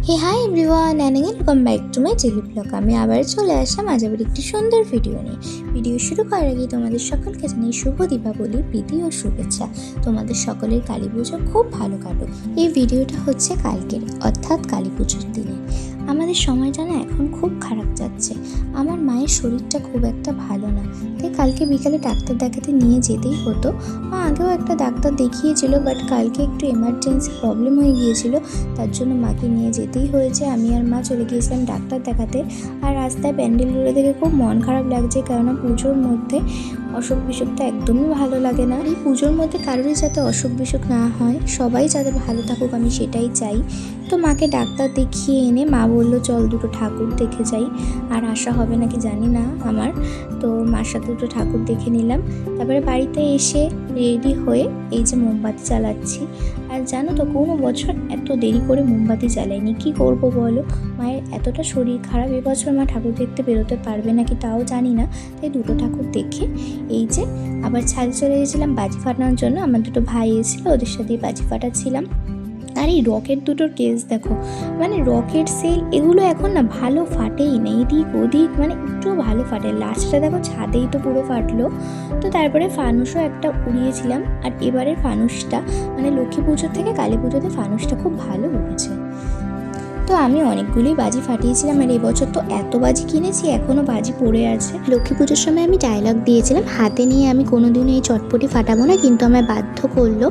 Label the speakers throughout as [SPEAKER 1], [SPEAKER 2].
[SPEAKER 1] Hey hi everyone and welcome back to my daily blog. আমি আবার চলে আসলাম আজ আবার একটি সুন্দর ভিডিও নিয়ে। ভিডিও শুরু করার আগে তোমাদের সকলকে জানাই শুভ দীপাবলির প্রীতি ও শুভেচ্ছা। তোমাদের সকলের কালী পুজো খুব ভালো কাটুক। এই ভিডিওটা হচ্ছে কালকের অর্থাৎ কালী পুজোর দিনে। আমাদের সময়টা না এখন খুব খারাপ যাচ্ছে। আমার মায়ের শরীরটা খুব একটা ভালো না, তাই কালকে বিকালে ডাক্তার দেখাতে নিয়ে যেতেই হতো। মা আগেও একটা ডাক্তার দেখিয়েছিল, বাট কালকে একটু এমার্জেন্সি প্রবলেম হয়ে গিয়েছিল, তার জন্য মাকে নিয়ে যেতেই হয়েছে। আমি আর মা চলে গিয়েছিলাম ডাক্তার দেখাতে। আর রাস্তায় প্যান্ডেলগুলো দেখে খুব মন খারাপ লাগছে, কেননা পুজোর মধ্যে অসুখ বিসুখটা একদমই ভালো লাগে না। এই পুজোর মধ্যে কারোরই যাতে অসুখ বিসুখ না হয়, সবাই যাতে ভালো থাকুক, আমি সেটাই চাই। তো মাকে ডাক্তার দেখিয়ে এনে মা বললো চল দুটো ঠাকুর দেখে যাই। আর আসা হবে নাকি জানি না আমার, তো মার সাথে দুটো ঠাকুর দেখে নিলাম। তারপরে বাড়িতে এসে রেডি হয়ে এই যে মোমবাতি জ্বালাচ্ছি। আর জানো তো, কোনো বছর এত দেরি করে মোমবাতি জ্বালাইনি। কি করব বলো, মায়ের এতটা শরীর খারাপ, এবছর মা ঠাকুর দেখতে বেরোতে পারবে নাকি তাও জানি না। তাই দুটো ঠাকুর দেখে এই যে আবার ছাদে চলে গেছিলাম বাজি ফাটানোর জন্য। আমার দুটো ভাই এসেছিলো, ওদের সাথেই বাজি ফাটাচ্ছিলাম। আর এই রকেট দুটোর কেস দেখো, মানে রকেট সেল এগুলো এখন না ভালো ফাটেই না, এদিক ওদিক মানে একটুও ভালো ফাটে। লাস্টটা দেখো ছাদেই তো পুরো ফাটলো। তো তারপরে ফানুসও একটা উড়িয়েছিলাম। আর এবারের ফানুসটা মানে লক্ষ্মী পুজোর থেকে কালী পুজোতে ফানুসটা খুব ভালো উঠেছে। তো আমি অনেকগুলি বাজি ফাটিয়েছিলাম। আর এবছর তো এত বাজি কিনেছি, এখনও বাজি পড়ে আছে। লক্ষ্মী পুজোর সময় আমি ডায়লগ দিয়েছিলাম হাতে নিয়ে আমি কোনোদিনও এই চটপটি ফাটাবো না, কিন্তু আমায় বাধ্য করলো।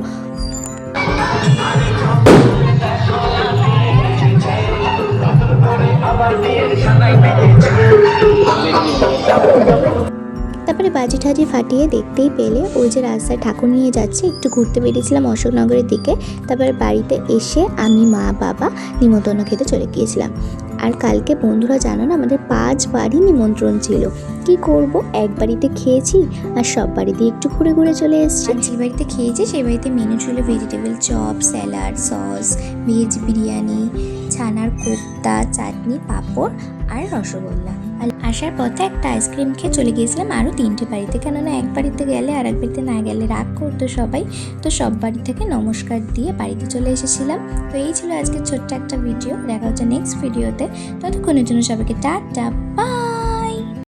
[SPEAKER 1] তারপরে বাজি ঠাজি ফাটিয়ে দেখতেই পেলে ওই যে রাস্তায় ঠাকুর নিয়ে যাচ্ছে, একটু ঘুরতে বেরিয়েছিলাম অশোকনগরের দিকে। তারপরে বাড়িতে এসে আমি মা বাবা নিমন্ত্রণ খেতে চলে গিয়েছিলাম। আর কালকে বন্ধুরা জানো না, আমাদের 5 বাড়ি নিমন্ত্রণ ছিল। কি করব, এক বাড়িতে খেয়েছি আর সব বাড়িতে একটু ঘুরে ঘুরে চলে এসেছি। আর যে বাড়িতে খেয়েছি সেই বাড়িতে মেনু ছিল vegetable chop, salad, sauce, veg biryani, ছানার কোপ্তা, চাটনি, পাঁপড় আর রসগোল্লা। আর আসার পথে একটা আইসক্রিম খেয়ে চলে গিয়েছিলাম আরও 3টে বাড়িতে, কেননা এক বাড়িতে গেলে আর এক বাড়িতে না গেলে রাগ করতো সবাই। তো সব বাড়ি থেকে নমস্কার দিয়ে বাড়িতে চলে এসেছিলাম। তো এই ছিল আজকে ছোট্ট একটা ভিডিও। দেখা হচ্ছে নেক্সট ভিডিওতে। ততক্ষণের জন্য সবাইকে টাটা, বাই।